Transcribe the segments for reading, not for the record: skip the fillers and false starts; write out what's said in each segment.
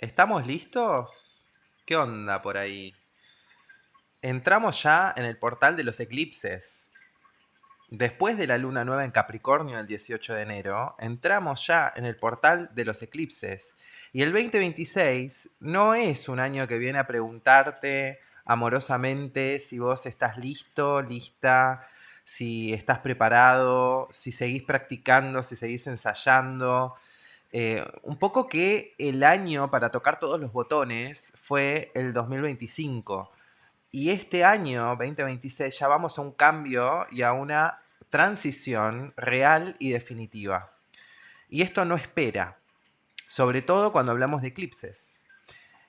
¿Estamos listos? ¿Qué onda por ahí? Entramos ya en el portal de los eclipses. Después de la luna nueva en Capricornio el 18 de enero, entramos ya en el portal de los eclipses. Y el 2026 no es un año que viene a preguntarte amorosamente si vos estás listo, lista, si estás preparado, si seguís practicando, si seguís ensayando. Un poco que el año para tocar todos los botones fue el 2025. Y este año, 2026, ya vamos a un cambio y a una transición real y definitiva. Y esto no espera, sobre todo cuando hablamos de eclipses.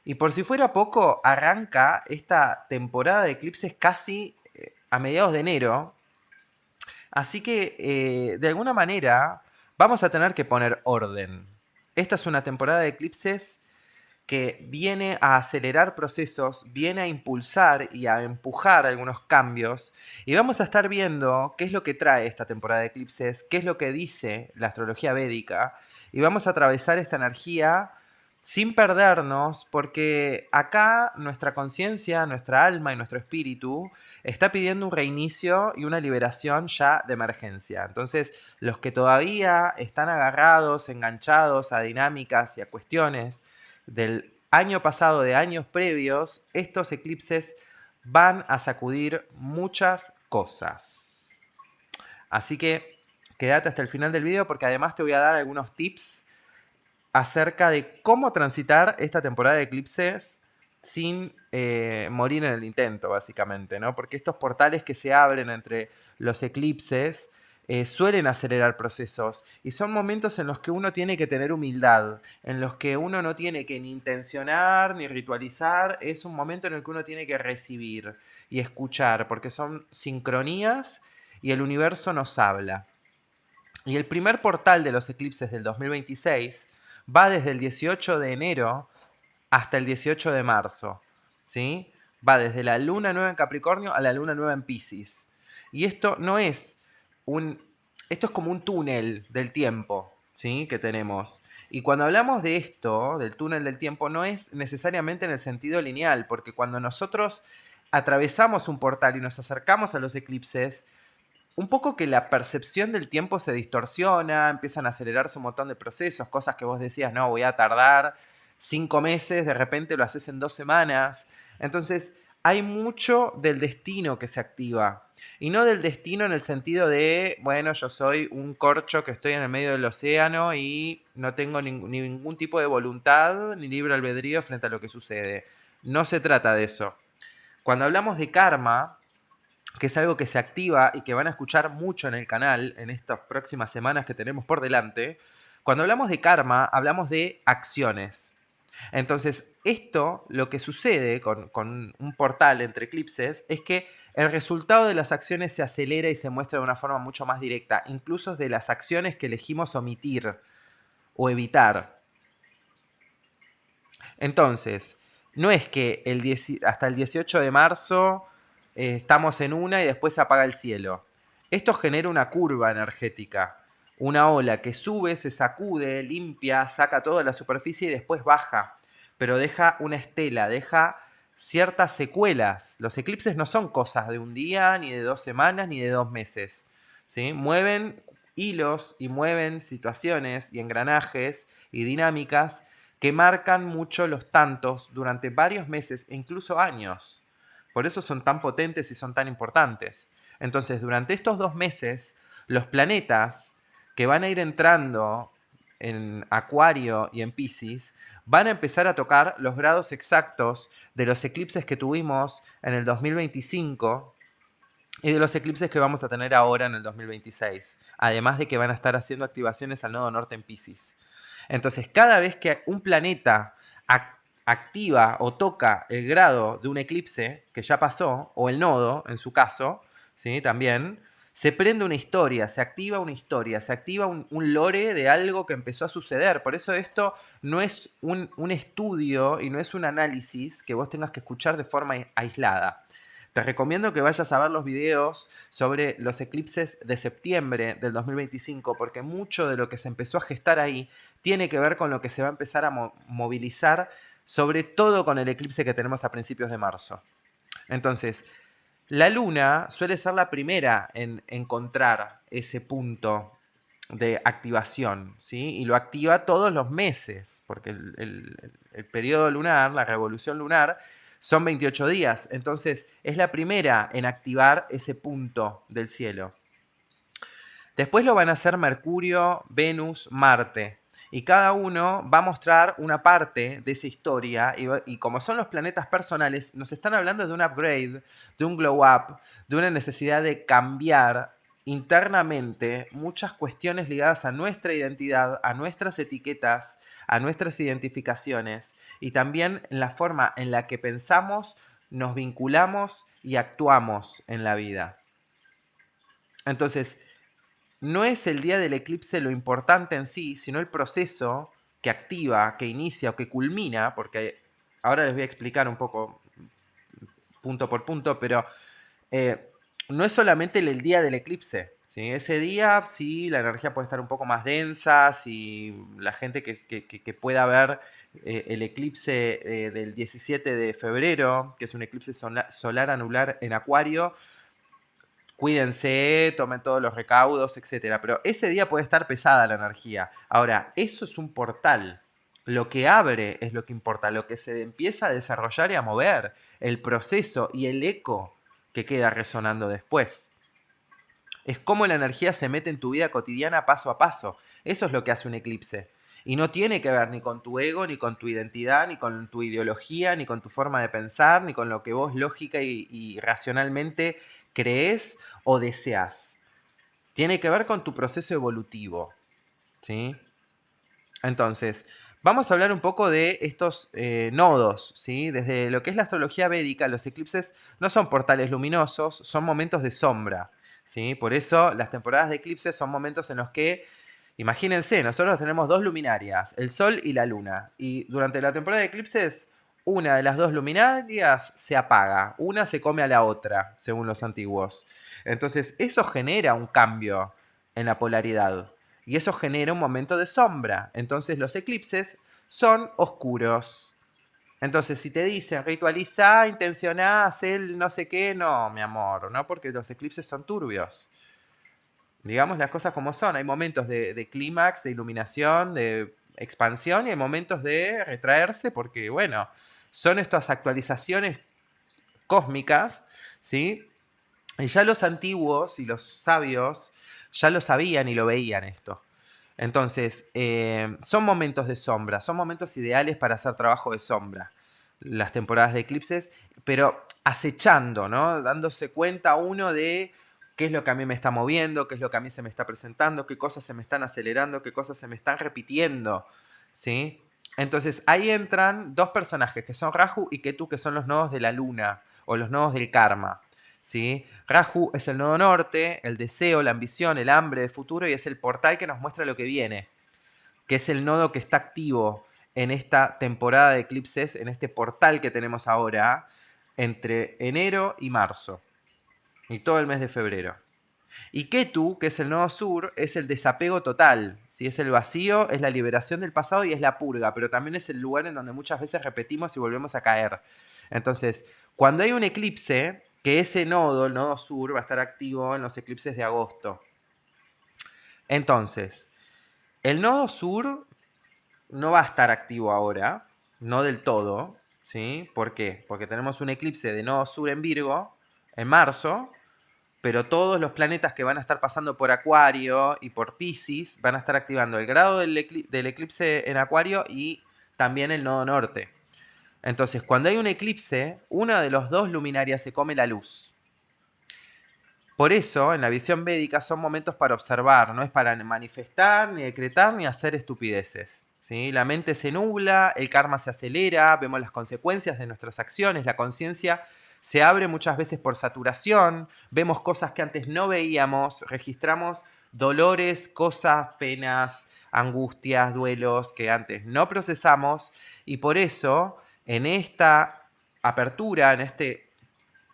Y por si fuera poco, arranca esta temporada de eclipses casi a mediados de enero. Así que, de alguna manera, vamos a tener que poner orden. Esta es una temporada de eclipses que viene a acelerar procesos, viene a impulsar y a empujar algunos cambios. Y vamos a estar viendo qué es lo que trae esta temporada de eclipses, qué es lo que dice la astrología védica. Y vamos a atravesar esta energía sin perdernos, porque acá nuestra conciencia, nuestra alma y nuestro espíritu está pidiendo un reinicio y una liberación ya de emergencia. Entonces, los que todavía están agarrados, enganchados a dinámicas y a cuestiones del año pasado, de años previos, estos eclipses van a sacudir muchas cosas. Así que quédate hasta el final del video porque además te voy a dar algunos tips acerca de cómo transitar esta temporada de eclipses sin morir en el intento, básicamente, ¿no? Porque estos portales que se abren entre los eclipses suelen acelerar procesos y son momentos en los que uno tiene que tener humildad, en los que uno no tiene que ni intencionar ni ritualizar, es un momento en el que uno tiene que recibir y escuchar, porque son sincronías y el universo nos habla. Y el primer portal de los eclipses del 2026 va desde el 18 de enero hasta el 18 de marzo. ¿Sí? Va desde la luna nueva en Capricornio a la luna nueva en Piscis. Y esto no es un... Esto es como un túnel del tiempo, ¿sí? Que tenemos. Y cuando hablamos de esto, del túnel del tiempo, no es necesariamente en el sentido lineal, porque cuando nosotros atravesamos un portal y nos acercamos a los eclipses, un poco que la percepción del tiempo se distorsiona, empiezan a acelerarse un montón de procesos, cosas que vos decías, no, voy a tardar 5 meses, de repente lo haces en 2 semanas. Entonces, hay mucho del destino que se activa. Y no del destino en el sentido de, bueno, yo soy un corcho que estoy en el medio del océano y no tengo ningún tipo de voluntad ni libre albedrío frente a lo que sucede. No se trata de eso. Cuando hablamos de karma, que es algo que se activa y que van a escuchar mucho en el canal en estas próximas semanas que tenemos por delante. Cuando hablamos de karma, hablamos de acciones. Entonces, esto, lo que sucede con un portal entre eclipses, es que el resultado de las acciones se acelera y se muestra de una forma mucho más directa, incluso de las acciones que elegimos omitir o evitar. Entonces, no es que hasta el 18 de marzo estamos en una y después se apaga el cielo. Esto genera una curva energética, una ola que sube, se sacude, limpia, saca toda la superficie y después baja, pero deja una estela, deja ciertas secuelas. Los eclipses no son cosas de un día, ni de 2 semanas, ni de 2 meses. ¿Sí? Mueven hilos y mueven situaciones y engranajes y dinámicas que marcan mucho los tantos durante varios meses e incluso años. Por eso son tan potentes y son tan importantes. Entonces, durante estos 2 meses, los planetas que van a ir entrando en Acuario y en Piscis van a empezar a tocar los grados exactos de los eclipses que tuvimos en el 2025 y de los eclipses que vamos a tener ahora en el 2026. Además de que van a estar haciendo activaciones al nodo norte en Piscis. Entonces, cada vez que un planeta activa o toca el grado de un eclipse que ya pasó, o el nodo, en su caso, ¿sí? También, se prende una historia, se activa una historia, se activa un lore de algo que empezó a suceder. Por eso esto no es un estudio y no es un análisis que vos tengas que escuchar de forma aislada. Te recomiendo que vayas a ver los videos sobre los eclipses de septiembre del 2025, porque mucho de lo que se empezó a gestar ahí tiene que ver con lo que se va a empezar a movilizar, sobre todo con el eclipse que tenemos a principios de marzo. Entonces, la luna suele ser la primera en encontrar ese punto de activación, ¿sí? Y lo activa todos los meses, porque el periodo lunar, la revolución lunar, son 28 días. Entonces, es la primera en activar ese punto del cielo. Después lo van a hacer Mercurio, Venus, Marte. Y cada uno va a mostrar una parte de esa historia. Y como son los planetas personales, nos están hablando de un upgrade, de un glow up, de una necesidad de cambiar internamente muchas cuestiones ligadas a nuestra identidad, a nuestras etiquetas, a nuestras identificaciones y también en la forma en la que pensamos, nos vinculamos y actuamos en la vida. Entonces, no es el día del eclipse lo importante en sí, sino el proceso que activa, que inicia o que culmina, porque ahora les voy a explicar un poco punto por punto, pero no es solamente el día del eclipse. ¿Sí? Ese día sí, la energía puede estar un poco más densa, si la gente que pueda ver el eclipse del 17 de febrero, que es un eclipse solar anular en Acuario, cuídense, tomen todos los recaudos, etc. Pero ese día puede estar pesada la energía. Ahora, eso es un portal. Lo que abre es lo que importa, lo que se empieza a desarrollar y a mover, el proceso y el eco que queda resonando después. Es como la energía se mete en tu vida cotidiana paso a paso. Eso es lo que hace un eclipse. Y no tiene que ver ni con tu ego, ni con tu identidad, ni con tu ideología, ni con tu forma de pensar, ni con lo que vos lógica y racionalmente crees o deseas. Tiene que ver con tu proceso evolutivo. ¿Sí? Entonces, vamos a hablar un poco de estos nodos. ¿Sí? Desde lo que es la astrología védica, los eclipses no son portales luminosos, son momentos de sombra. ¿Sí? Por eso las temporadas de eclipses son momentos en los que, imagínense, nosotros tenemos dos luminarias, el Sol y la Luna. Y durante la temporada de eclipses, una de las dos luminarias se apaga, una se come a la otra, según los antiguos. Entonces, eso genera un cambio en la polaridad. Y eso genera un momento de sombra. Entonces, los eclipses son oscuros. Entonces, si te dicen ritualiza, intencioná, hacer no sé qué, no, mi amor, no, porque los eclipses son turbios. Digamos las cosas como son. Hay momentos de clímax, de iluminación, de expansión y hay momentos de retraerse porque, bueno, son estas actualizaciones cósmicas, ¿sí? Y ya los antiguos y los sabios ya lo sabían y lo veían esto. Entonces, son momentos de sombra, son momentos ideales para hacer trabajo de sombra, las temporadas de eclipses, pero acechando, ¿no? Dándose cuenta uno de qué es lo que a mí me está moviendo, qué es lo que a mí se me está presentando, qué cosas se me están acelerando, qué cosas se me están repitiendo, ¿sí? Entonces, ahí entran dos personajes, que son Rahu y Ketu, que son los nodos de la luna, o los nodos del karma. ¿Sí? Rahu es el nodo norte, el deseo, la ambición, el hambre de futuro y es el portal que nos muestra lo que viene, que es el nodo que está activo en esta temporada de eclipses, en este portal que tenemos ahora, entre enero y marzo, y todo el mes de febrero. Y Ketu, que es el nodo sur, es el desapego total. ¿Sí? Es el vacío, es la liberación del pasado y es la purga, pero también es el lugar en donde muchas veces repetimos y volvemos a caer. Entonces, cuando hay un eclipse, que ese nodo, el nodo sur, va a estar activo en los eclipses de agosto. Entonces, el nodo sur no va a estar activo ahora, no del todo. ¿Sí? ¿Por qué? Porque tenemos un eclipse de nodo sur en Virgo en marzo, pero todos los planetas que van a estar pasando por Acuario y por Piscis van a estar activando el grado del eclipse en Acuario y también el nodo norte. Entonces, cuando hay un eclipse, una de los dos luminarias se come la luz. Por eso, en la visión védica son momentos para observar, no es para manifestar, ni decretar, ni hacer estupideces. ¿Sí? La mente se nubla, el karma se acelera, vemos las consecuencias de nuestras acciones, la conciencia se abre muchas veces por saturación, vemos cosas que antes no veíamos, registramos dolores, cosas, penas, angustias, duelos que antes no procesamos y por eso en esta apertura, en este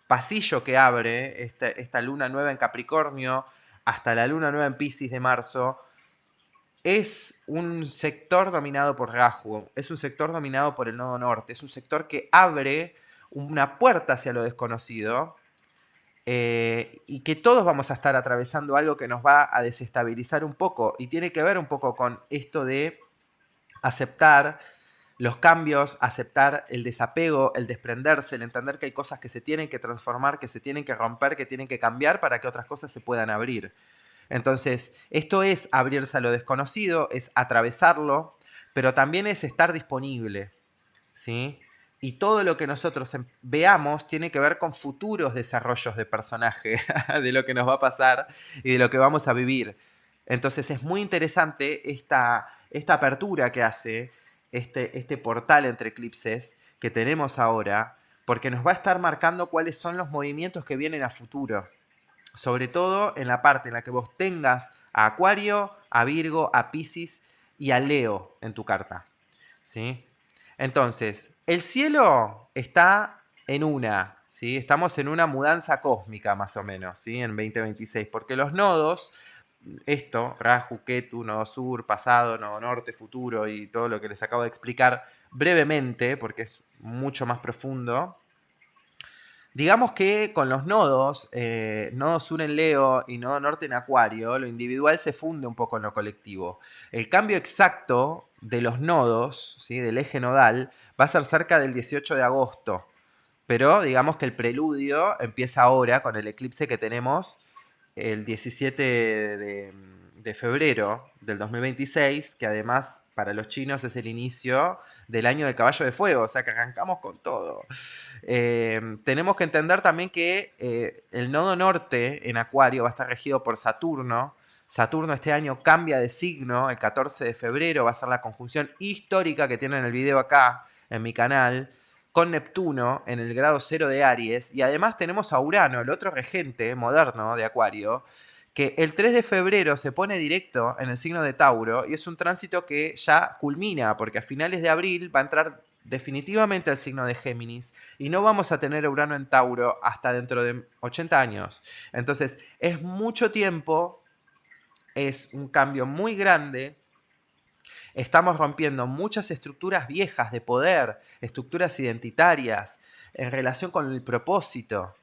pasillo que abre esta luna nueva en Capricornio hasta la luna nueva en Piscis de marzo, es un sector dominado por Rahu, es un sector dominado por el nodo norte, es un sector que abre una puerta hacia lo desconocido, y que todos vamos a estar atravesando algo que nos va a desestabilizar un poco, y tiene que ver un poco con esto de aceptar los cambios, aceptar el desapego, el desprenderse, el entender que hay cosas que se tienen que transformar, que se tienen que romper, que tienen que cambiar para que otras cosas se puedan abrir. Entonces, esto es abrirse a lo desconocido, es atravesarlo, pero también es estar disponible, ¿sí? Y todo lo que nosotros veamos tiene que ver con futuros desarrollos de personaje, de lo que nos va a pasar y de lo que vamos a vivir. Entonces es muy interesante esta apertura que hace este portal entre eclipses que tenemos ahora, porque nos va a estar marcando cuáles son los movimientos que vienen a futuro. Sobre todo en la parte en la que vos tengas a Acuario, a Virgo, a Piscis y a Leo en tu carta, ¿sí? Entonces, el cielo está en una, ¿sí? Estamos en una mudanza cósmica más o menos, ¿sí? En 2026, porque los nodos, Rahu, Ketu, nodo sur, pasado, nodo norte, futuro y todo lo que les acabo de explicar brevemente, porque es mucho más profundo. Digamos que con los nodos, nodo sur en Leo y nodo norte en Acuario, lo individual se funde un poco en lo colectivo. El cambio exacto de los nodos, ¿sí? Del eje nodal, va a ser cerca del 18 de agosto. Pero digamos que el preludio empieza ahora con el eclipse que tenemos el 17 de febrero del 2026, que además para los chinos es el inicio del año del caballo de fuego, o sea que arrancamos con todo. Tenemos que entender también que el nodo norte en Acuario va a estar regido por Saturno. Saturno este año cambia de signo, el 14 de febrero va a ser la conjunción histórica que tienen en el video acá en mi canal, con Neptuno en el grado 0 de Aries, y además tenemos a Urano, el otro regente moderno de Acuario, que el 3 de febrero se pone directo en el signo de Tauro, y es un tránsito que ya culmina, porque a finales de abril va a entrar definitivamente al signo de Géminis, y no vamos a tener a Urano en Tauro hasta dentro de 80 años. Entonces, es mucho tiempo, es un cambio muy grande. Estamos rompiendo muchas estructuras viejas de poder, estructuras identitarias, en relación con el propósito.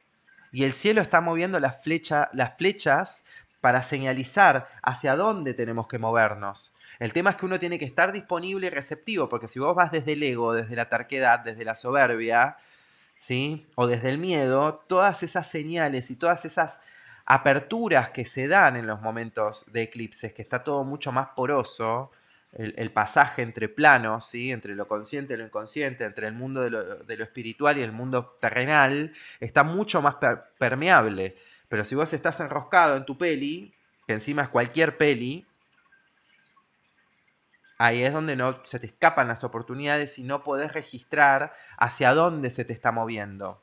Y el cielo está moviendo las flechas para señalizar hacia dónde tenemos que movernos. El tema es que uno tiene que estar disponible y receptivo, porque si vos vas desde el ego, desde la terquedad, desde la soberbia, ¿sí? O desde el miedo, todas esas señales y todas esas aperturas que se dan en los momentos de eclipses, que está todo mucho más poroso, el pasaje entre planos, ¿sí? Entre lo consciente y lo inconsciente, entre el mundo de lo espiritual y el mundo terrenal, está mucho más permeable. Pero si vos estás enroscado en tu peli, que encima es cualquier peli, ahí es donde no se te escapan las oportunidades y no podés registrar hacia dónde se te está moviendo.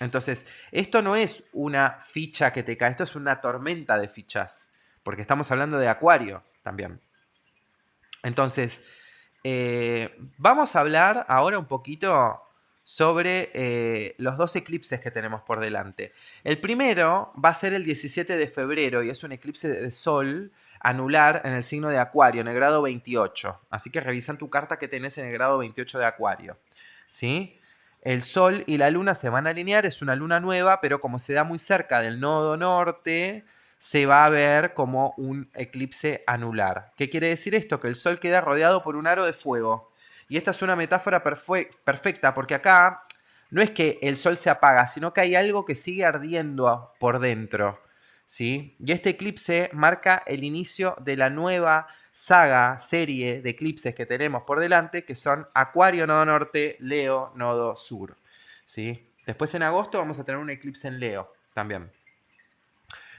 Entonces, esto no es una ficha que te cae, esto es una tormenta de fichas, porque estamos hablando de Acuario también. Entonces, vamos a hablar ahora un poquito sobre los dos eclipses que tenemos por delante. El primero va a ser el 17 de febrero y es un eclipse de Sol anular en el signo de Acuario, en el grado 28. Así que revisa en tu carta que tenés en el grado 28 de Acuario, ¿sí? El Sol y la Luna se van a alinear, es una luna nueva, pero como se da muy cerca del nodo norte, se va a ver como un eclipse anular. ¿Qué quiere decir esto? Que el Sol queda rodeado por un aro de fuego. Y esta es una metáfora perfecta, porque acá no es que el Sol se apaga, sino que hay algo que sigue ardiendo por dentro, ¿sí? Y este eclipse marca el inicio de la nueva serie de eclipses que tenemos por delante, que son Acuario, nodo norte, Leo, nodo sur, ¿sí? Después en agosto vamos a tener un eclipse en Leo también.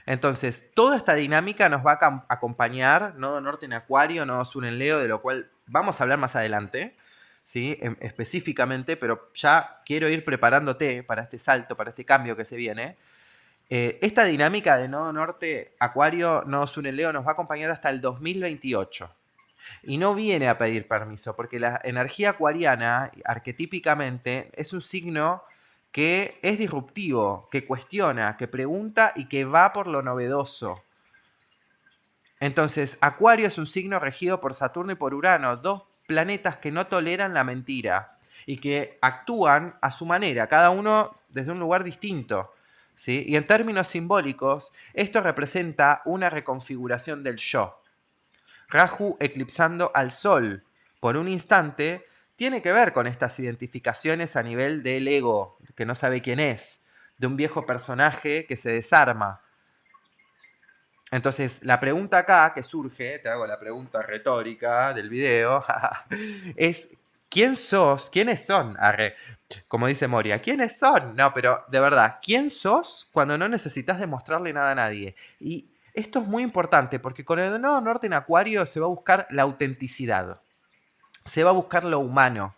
Entonces, toda esta dinámica nos va a acompañar, nodo norte en Acuario, nodo sur en Leo, de lo cual vamos a hablar más adelante, ¿sí? Específicamente, pero ya quiero ir preparándote para este salto, para este cambio que se viene. Esta dinámica de nodo norte, Acuario, nodo sur en Leo nos va a acompañar hasta el 2028. Y no viene a pedir permiso, porque la energía acuariana, arquetípicamente, es un signo que es disruptivo, que cuestiona, que pregunta y que va por lo novedoso. Entonces, Acuario es un signo regido por Saturno y por Urano, dos planetas que no toleran la mentira y que actúan a su manera, cada uno desde un lugar distinto. ¿Sí? Y en términos simbólicos, esto representa una reconfiguración del yo. Rahu eclipsando al Sol por un instante tiene que ver con estas identificaciones a nivel del ego, que no sabe quién es, de un viejo personaje que se desarma. Entonces, la pregunta acá que surge, te hago la pregunta retórica del video, es ¿quién sos? ¿Quiénes son? Arre, como dice Moria, ¿quiénes son? No, pero de verdad, ¿quién sos cuando no necesitas demostrarle nada a nadie? Y esto es muy importante porque con el nodo norte en Acuario se va a buscar la autenticidad, se va a buscar lo humano,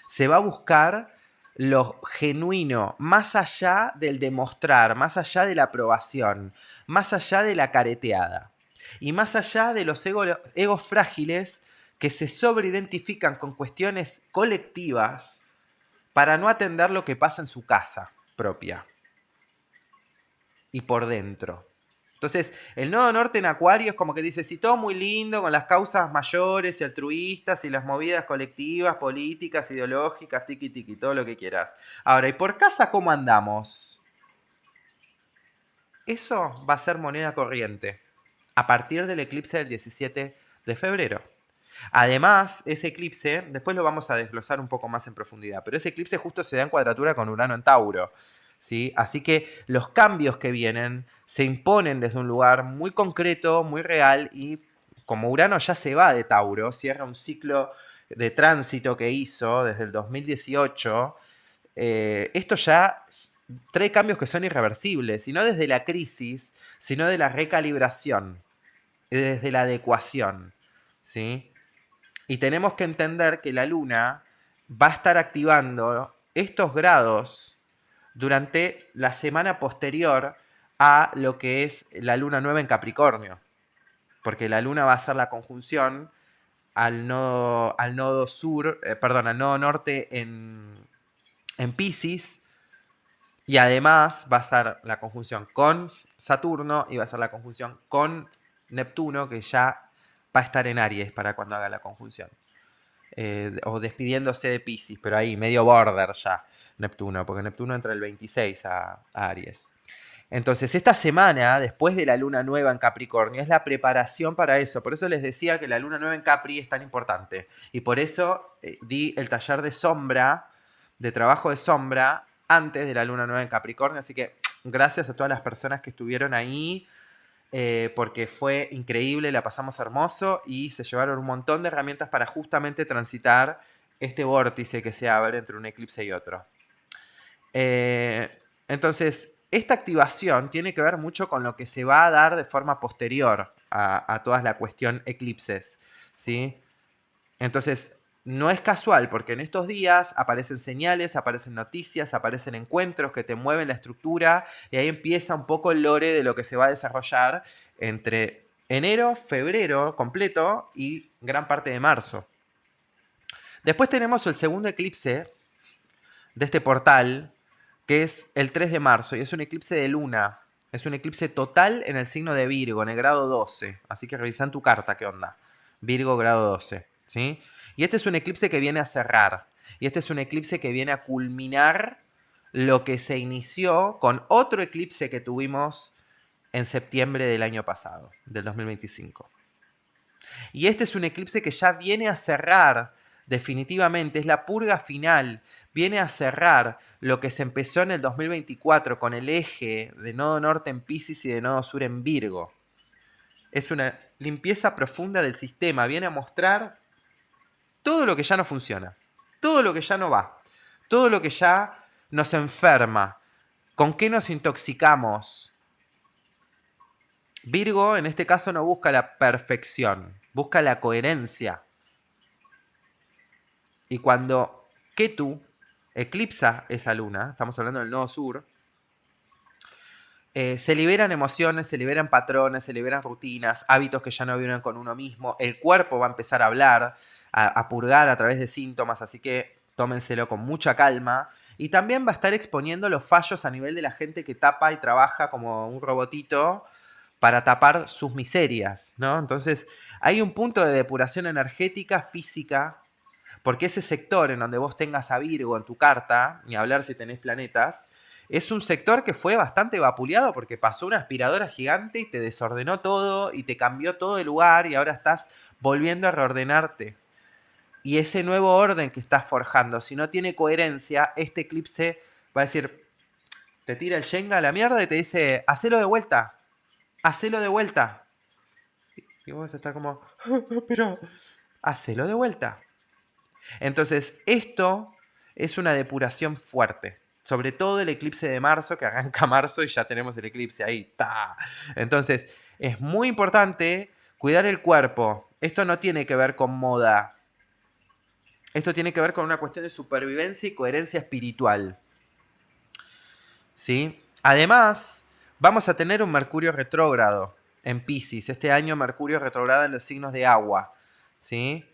se va a buscar lo genuino, más allá del demostrar, más allá de la aprobación, más allá de la careteada y más allá de los egos frágiles que se sobreidentifican con cuestiones colectivas para no atender lo que pasa en su casa propia y por dentro. Entonces, el nodo norte en Acuario es como que dice, sí, todo muy lindo con las causas mayores y altruistas y las movidas colectivas, políticas, ideológicas, tiki tiki, todo lo que quieras. Ahora, ¿y por casa cómo andamos? Eso va a ser moneda corriente a partir del eclipse del 17 de febrero. Además, ese eclipse, después lo vamos a desglosar un poco más en profundidad, pero ese eclipse justo se da en cuadratura con Urano en Tauro. ¿Sí? Así que los cambios que vienen se imponen desde un lugar muy concreto, muy real, y como Urano ya se va de Tauro, cierra un ciclo de tránsito que hizo desde el 2018, esto ya trae cambios que son irreversibles, y no desde la crisis, sino de la recalibración, desde la adecuación. ¿Sí? Y tenemos que entender que la Luna va a estar activando estos grados durante la semana posterior a lo que es la Luna nueva en Capricornio. Porque la Luna va a hacer la conjunción al nodo sur, al nodo norte en Piscis. Y además va a ser la conjunción con Saturno y va a ser la conjunción con Neptuno, que ya va a estar en Aries para cuando haga la conjunción. O despidiéndose de Piscis, pero ahí medio border ya Neptuno, porque Neptuno entra el 26 a Aries. Entonces, esta semana, después de la luna nueva en Capricornio, es la preparación para eso. Por eso les decía que la luna nueva en Capri es tan importante. Y por eso di el taller de sombra, de trabajo de sombra, antes de la luna nueva en Capricornio. Así que gracias a todas las personas que estuvieron ahí, porque fue increíble, la pasamos hermoso y se llevaron un montón de herramientas para justamente transitar este vórtice que se abre entre un eclipse y otro. Entonces, esta activación tiene que ver mucho con lo que se va a dar de forma posterior a toda la cuestión eclipses, ¿sí? Entonces, no es casual, porque en estos días aparecen señales, aparecen noticias, aparecen encuentros que te mueven la estructura y ahí empieza un poco el lore de lo que se va a desarrollar entre enero, febrero completo y gran parte de marzo. Después tenemos el segundo eclipse de este portal, que es el 3 de marzo y es un eclipse de luna. Es un eclipse total en el signo de Virgo, en el grado 12. Así que revisa en tu carta qué onda. Virgo grado 12, ¿sí? Y este es un eclipse que viene a cerrar. Y este es un eclipse que viene a culminar lo que se inició con otro eclipse que tuvimos en septiembre del año pasado, del 2025. Y este es un eclipse que ya viene a cerrar definitivamente, es la purga final, viene a cerrar lo que se empezó en el 2024 con el eje de nodo norte en Piscis y de nodo sur en Virgo. Es una limpieza profunda del sistema, viene a mostrar todo lo que ya no funciona, todo lo que ya no va, todo lo que ya nos enferma, con qué nos intoxicamos. Virgo en este caso no busca la perfección, busca la coherencia. Y cuando Ketu eclipsa esa luna, estamos hablando del nodo sur, se liberan emociones, se liberan patrones, se liberan rutinas, hábitos que ya no vienen con uno mismo, el cuerpo va a empezar a hablar, a purgar a través de síntomas, así que tómenselo con mucha calma y también va a estar exponiendo los fallos a nivel de la gente que tapa y trabaja como un robotito para tapar sus miserias, ¿no? Entonces, hay un punto de depuración energética, física, porque ese sector en donde vos tengas a Virgo en tu carta, ni hablar si tenés planetas, es un sector que fue bastante vapuleado porque pasó una aspiradora gigante y te desordenó todo y te cambió todo el lugar y ahora estás volviendo a reordenarte. Y ese nuevo orden que estás forjando, si no tiene coherencia, este eclipse va a decir, te tira el Shenga a la mierda y te dice, hacelo de vuelta, hacelo de vuelta. Y vos estás como, pero hacelo de vuelta. Entonces, esto es una depuración fuerte. Sobre todo el eclipse de marzo, que arranca marzo y ya tenemos el eclipse ahí. ¡Ta! Entonces, es muy importante cuidar el cuerpo. Esto no tiene que ver con moda. Esto tiene que ver con una cuestión de supervivencia y coherencia espiritual. ¿Sí? Además, vamos a tener un Mercurio retrógrado en Piscis. Este año Mercurio retrógrado en los signos de agua. ¿Sí?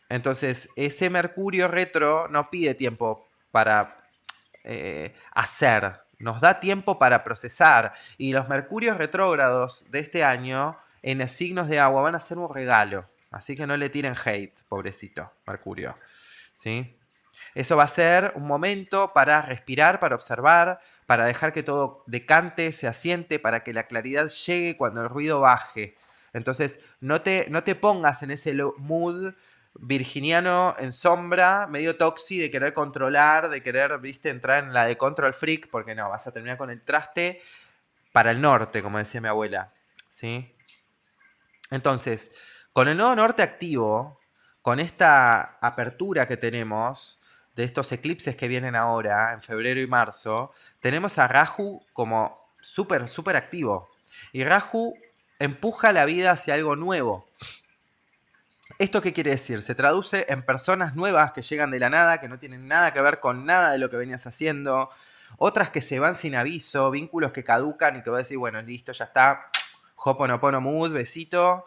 Entonces, ese Mercurio retro no pide tiempo para hacer, nos da tiempo para procesar. Y los Mercurios retrógrados de este año en los signos de agua van a ser un regalo. Así que no le tiren hate, pobrecito Mercurio. ¿Sí? Eso va a ser un momento para respirar, para observar, para dejar que todo decante, se asiente, para que la claridad llegue cuando el ruido baje. Entonces, no te pongas en ese mood virginiano en sombra, medio toxi, de querer controlar, de querer, viste, entrar en la de control freak, porque no, vas a terminar con el traste para el norte, como decía mi abuela. ¿Sí? Entonces, con el nodo norte activo, con esta apertura que tenemos de estos eclipses que vienen ahora, en febrero y marzo, tenemos a Rahu como súper, súper activo. Y Rahu empuja la vida hacia algo nuevo. ¿Esto qué quiere decir? Se traduce en personas nuevas que llegan de la nada, que no tienen nada que ver con nada de lo que venías haciendo. Otras que se van sin aviso, vínculos que caducan y que vos decís, bueno, listo, ya está. Hoponopono mood, besito.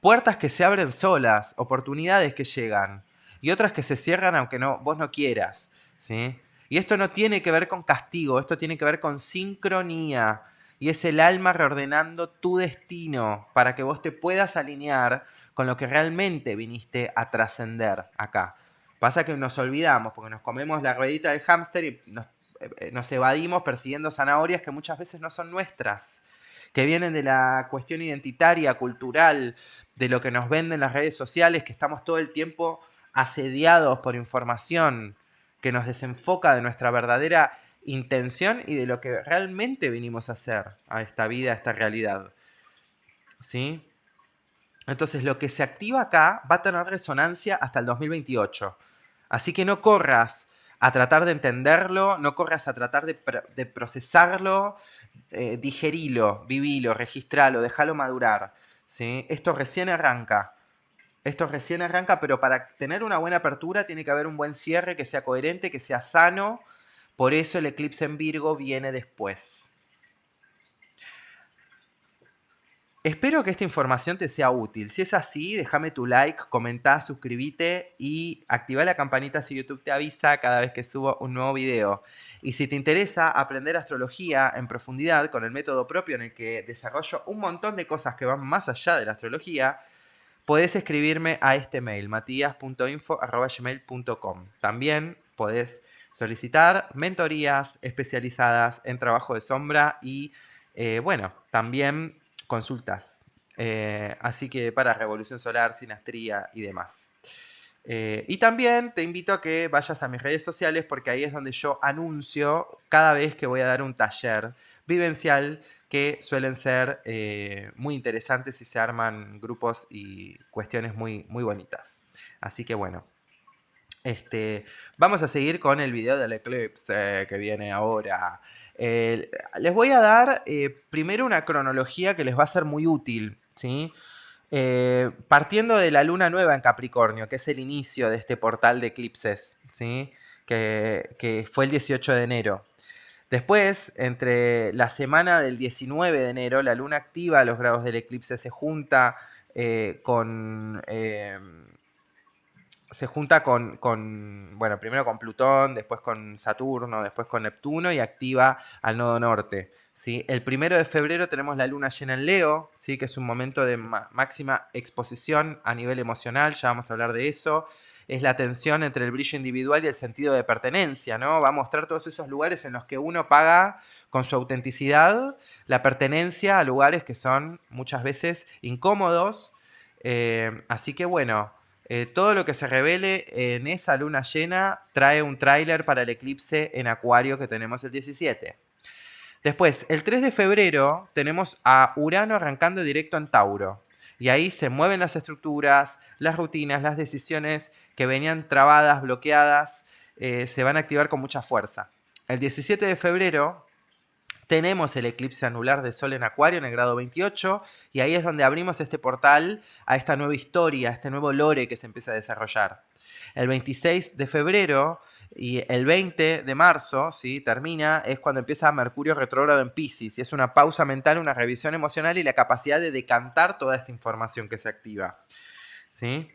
Puertas que se abren solas, oportunidades que llegan. Y otras que se cierran aunque vos no quieras. ¿Sí? Y esto no tiene que ver con castigo, esto tiene que ver con sincronía. Y es el alma reordenando tu destino para que vos te puedas alinear con lo que realmente viniste a trascender acá. Pasa que nos olvidamos porque nos comemos la ruedita del hámster y nos evadimos persiguiendo zanahorias que muchas veces no son nuestras, que vienen de la cuestión identitaria, cultural, de lo que nos venden las redes sociales, que estamos todo el tiempo asediados por información que nos desenfoca de nuestra verdadera intención y de lo que realmente vinimos a hacer a esta vida, a esta realidad. ¿Sí? Entonces, lo que se activa acá va a tener resonancia hasta el 2028. Así que no corras a tratar de entenderlo, no corras a tratar de procesarlo, digerilo, vivilo, registralo, déjalo madurar. ¿Sí? Esto recién arranca. Esto recién arranca, pero para tener una buena apertura tiene que haber un buen cierre que sea coherente, que sea sano. Por eso el eclipse en Virgo viene después. Espero que esta información te sea útil. Si es así, déjame tu like, comentá, suscríbete y activa la campanita si YouTube te avisa cada vez que subo un nuevo video. Y si te interesa aprender astrología en profundidad con el método propio en el que desarrollo un montón de cosas que van más allá de la astrología, podés escribirme a este mail, matias.info@gmail.com. También podés solicitar mentorías especializadas en trabajo de sombra y, bueno, también consultas. Así que para Revolución Solar, Sinastría y demás. Y también te invito a que vayas a mis redes sociales porque ahí es donde yo anuncio cada vez que voy a dar un taller vivencial que suelen ser muy interesantes y se arman grupos y cuestiones muy, muy bonitas. Así que bueno, vamos a seguir con el video del eclipse que viene ahora. Les voy a dar primero una cronología que les va a ser muy útil, ¿sí? Partiendo de la luna nueva en Capricornio, que es el inicio de este portal de eclipses, ¿sí? Que fue el 18 de enero. Después, entre la semana del 19 de enero, la luna activa, los grados del eclipse se junta con se junta bueno, primero con Plutón, después con Saturno, después con Neptuno y activa al nodo norte. ¿Sí? El 1 de febrero tenemos la luna llena en Leo, ¿sí? Que es un momento de máxima exposición a nivel emocional, ya vamos a hablar de eso. Es la tensión entre el brillo individual y el sentido de pertenencia, ¿no? Va a mostrar todos esos lugares en los que uno paga con su autenticidad la pertenencia a lugares que son muchas veces incómodos. Así que bueno, todo lo que se revele en esa luna llena trae un tráiler para el eclipse en Acuario que tenemos el 17. Después, el 3 de febrero tenemos a Urano arrancando directo en Tauro. Y ahí se mueven las estructuras, las rutinas, las decisiones que venían trabadas, bloqueadas, se van a activar con mucha fuerza. El 17 de febrero tenemos el eclipse anular de Sol en Acuario en el grado 28 y ahí es donde abrimos este portal a esta nueva historia, a este nuevo lore que se empieza a desarrollar. El 26 de febrero y el 20 de marzo, ¿sí? Termina, es cuando empieza Mercurio retrógrado en Piscis y es una pausa mental, una revisión emocional y la capacidad de decantar toda esta información que se activa, ¿sí?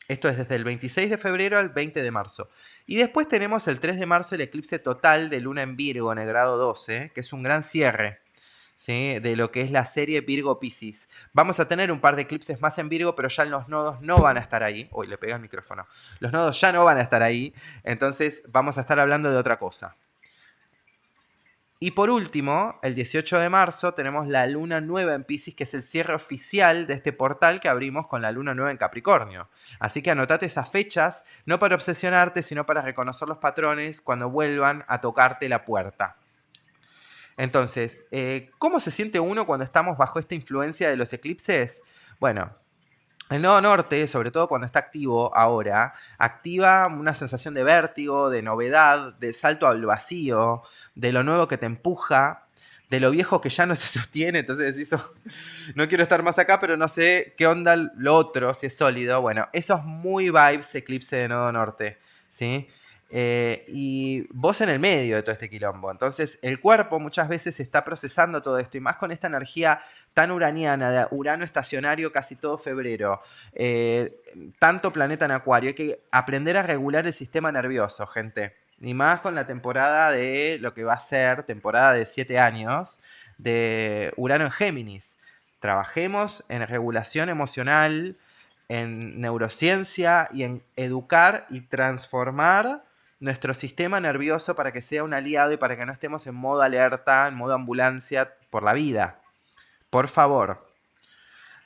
Esto es desde el 26 de febrero al 20 de marzo. Y después tenemos el 3 de marzo el eclipse total de Luna en Virgo en el grado 12, que es un gran cierre, ¿sí? De lo que es la serie Virgo-Piscis. Vamos a tener un par de eclipses más en Virgo, pero ya los nodos no van a estar ahí. Uy, le pegué al micrófono. Los nodos ya no van a estar ahí, entonces vamos a estar hablando de otra cosa. Y por último, el 18 de marzo tenemos la luna nueva en Piscis, que es el cierre oficial de este portal que abrimos con la luna nueva en Capricornio. Así que anotate esas fechas, no para obsesionarte, sino para reconocer los patrones cuando vuelvan a tocarte la puerta. Entonces, ¿cómo se siente uno cuando estamos bajo esta influencia de los eclipses? Bueno, el nodo norte, sobre todo cuando está activo ahora, activa una sensación de vértigo, de novedad, de salto al vacío, de lo nuevo que te empuja, de lo viejo que ya no se sostiene. Entonces decís, "Oh, no quiero estar más acá, pero no sé qué onda lo otro, si es sólido". Bueno, eso es muy vibes eclipse de nodo norte, ¿sí? Y vos en el medio de todo este quilombo. Entonces el cuerpo muchas veces está procesando todo esto y más con esta energía tan uraniana, de Urano estacionario casi todo febrero, eh, tanto planeta en Acuario. Hay que aprender a regular el sistema nervioso, gente. Y más con la temporada de lo que va a ser, temporada de 7 años, de Urano en Géminis. Trabajemos en regulación emocional, en neurociencia y en educar y transformar nuestro sistema nervioso para que sea un aliado y para que no estemos en modo alerta, en modo ambulancia por la vida. Por favor.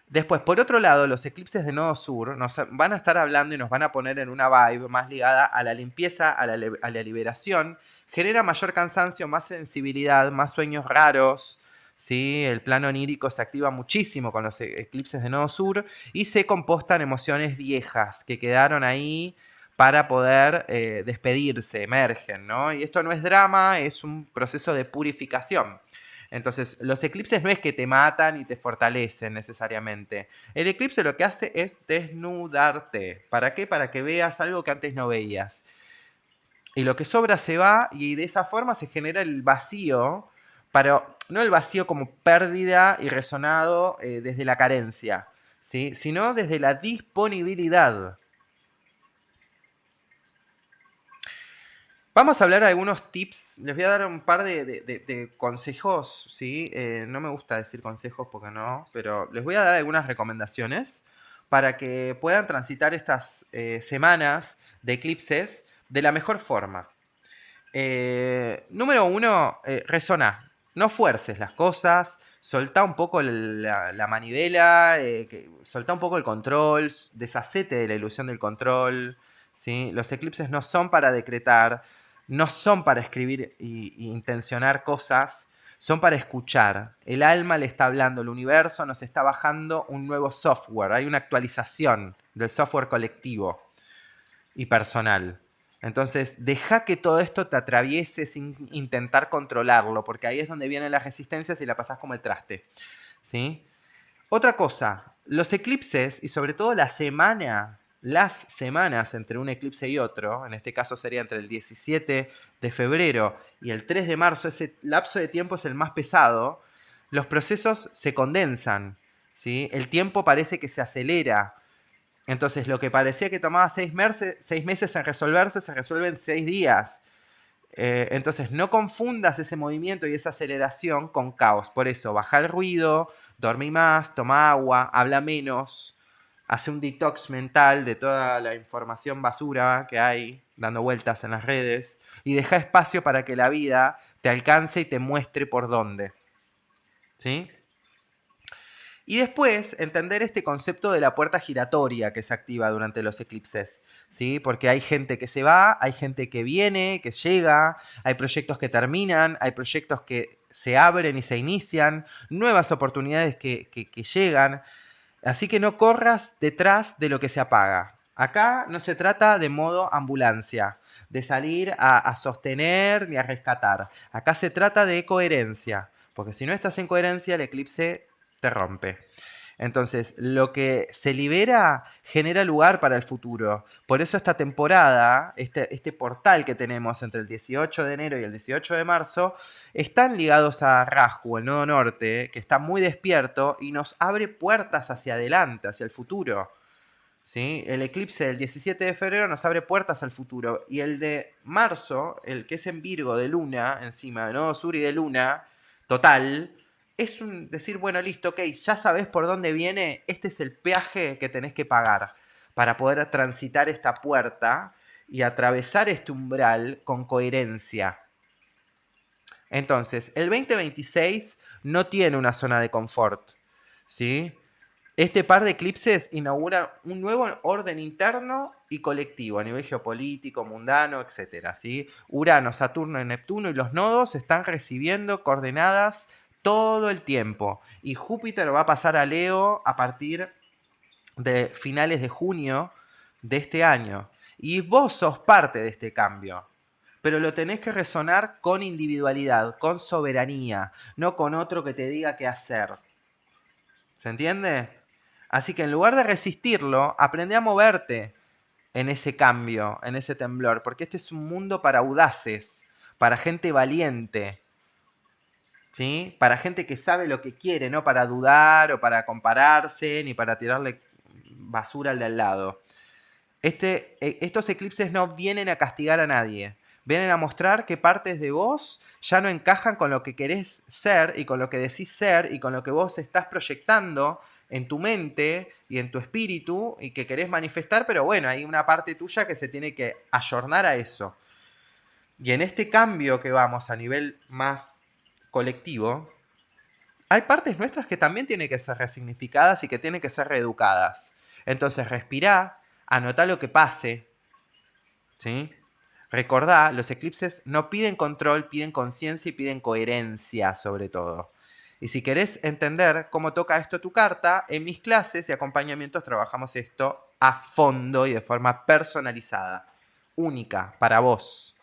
Después, por otro lado, los eclipses de nodo sur nos van a estar hablando y nos van a poner en una vibe más ligada a la limpieza, a la liberación. Genera mayor cansancio, más sensibilidad, más sueños raros. ¿Sí? El plano onírico se activa muchísimo con los eclipses de nodo sur y se compostan emociones viejas que quedaron ahí para poder despedirse, emergen, ¿no? Y esto no es drama, es un proceso de purificación. Entonces, los eclipses no es que te matan y te fortalecen necesariamente. El eclipse lo que hace es desnudarte. ¿Para qué? Para que veas algo que antes no veías. Y lo que sobra se va y de esa forma se genera el vacío, pero no el vacío como pérdida y resonado desde la carencia, ¿sí? Sino desde la disponibilidad. Vamos a hablar de algunos tips. Les voy a dar un par de consejos, ¿sí? No me gusta decir consejos porque no, pero les voy a dar algunas recomendaciones para que puedan transitar estas semanas de eclipses de la mejor forma. Número uno, resona. No fuerces las cosas, soltá un poco la manivela, soltá un poco el control, deshacete de la ilusión del control. ¿Sí? Los eclipses no son para decretar, no son para escribir y intencionar cosas, son para escuchar. El alma le está hablando, el universo nos está bajando un nuevo software, hay una actualización del software colectivo y personal. Entonces, deja que todo esto te atraviese sin intentar controlarlo, porque ahí es donde vienen las resistencias y la pasás como el traste. ¿Sí? Otra cosa, los eclipses y sobre todo las semanas entre un eclipse y otro, en este caso sería entre el 17 de febrero y el 3 de marzo, ese lapso de tiempo es el más pesado, los procesos se condensan, ¿sí? El tiempo parece que se acelera. Entonces, lo que parecía que tomaba 6 meses en resolverse, se resuelve en 6 días. Entonces, no confundas ese movimiento y esa aceleración con caos. Por eso, baja el ruido, dormí más, toma agua, habla menos, hace un detox mental de toda la información basura que hay dando vueltas en las redes y deja espacio para que la vida te alcance y te muestre por dónde. ¿Sí? Y después entender este concepto de la puerta giratoria que se activa durante los eclipses, ¿sí? Porque hay gente que se va, hay gente que viene, que llega, hay proyectos que terminan, hay proyectos que se abren y se inician, nuevas oportunidades que llegan. Así que no corras detrás de lo que se apaga. Acá no se trata de modo ambulancia, de salir a sostener ni a rescatar. Acá se trata de coherencia, porque si no estás en coherencia, el eclipse te rompe. Entonces, lo que se libera genera lugar para el futuro. Por eso esta temporada, este portal que tenemos entre el 18 de enero y el 18 de marzo, están ligados a Rahu, el nodo norte, que está muy despierto y nos abre puertas hacia adelante, hacia el futuro. ¿Sí? El eclipse del 17 de febrero nos abre puertas al futuro. Y el de marzo, el que es en Virgo de Luna, encima de nodo sur y de Luna, total, es un decir, bueno, listo, ok, ya sabes por dónde viene, este es el peaje que tenés que pagar para poder transitar esta puerta y atravesar este umbral con coherencia. Entonces, el 2026 no tiene una zona de confort, ¿sí? Este par de eclipses inaugura un nuevo orden interno y colectivo a nivel geopolítico, mundano, etc. ¿Sí? Urano, Saturno y Neptuno y los nodos están recibiendo coordenadas todo el tiempo. Y Júpiter va a pasar a Leo a partir de finales de junio de este año. Y vos sos parte de este cambio. Pero lo tenés que resonar con individualidad, con soberanía, no con otro que te diga qué hacer. ¿Se entiende? Así que en lugar de resistirlo, aprende a moverte en ese cambio, en ese temblor, porque este es un mundo para audaces, para gente valiente, ¿sí? Para gente que sabe lo que quiere, no para dudar o para compararse, ni para tirarle basura al de al lado. Estos eclipses no vienen a castigar a nadie, vienen a mostrar que partes de vos ya no encajan con lo que querés ser y con lo que decís ser y con lo que vos estás proyectando en tu mente y en tu espíritu y que querés manifestar, pero bueno, hay una parte tuya que se tiene que ayornar a eso. Y en este cambio que vamos a nivel más colectivo, hay partes nuestras que también tienen que ser resignificadas y que tienen que ser reeducadas. Entonces respirá, anotá lo que pase, ¿sí? Recordá, los eclipses no piden control, piden conciencia y piden coherencia sobre todo. Y si querés entender cómo toca esto tu carta, en mis clases y acompañamientos trabajamos esto a fondo y de forma personalizada, única, para vos,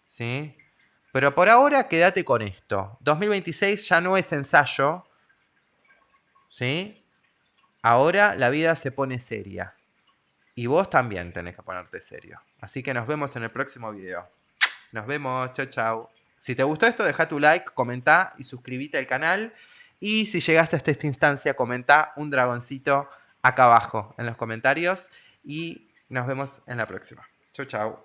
¿sí? Pero por ahora quédate con esto. 2026 ya no es ensayo, ¿sí? Ahora la vida se pone seria. Y vos también tenés que ponerte serio. Así que nos vemos en el próximo video. Nos vemos, chau chau. Si te gustó esto, deja tu like, comenta y suscríbete al canal. Y si llegaste hasta esta instancia, comenta un dragoncito acá abajo en los comentarios. Y nos vemos en la próxima. Chau chau.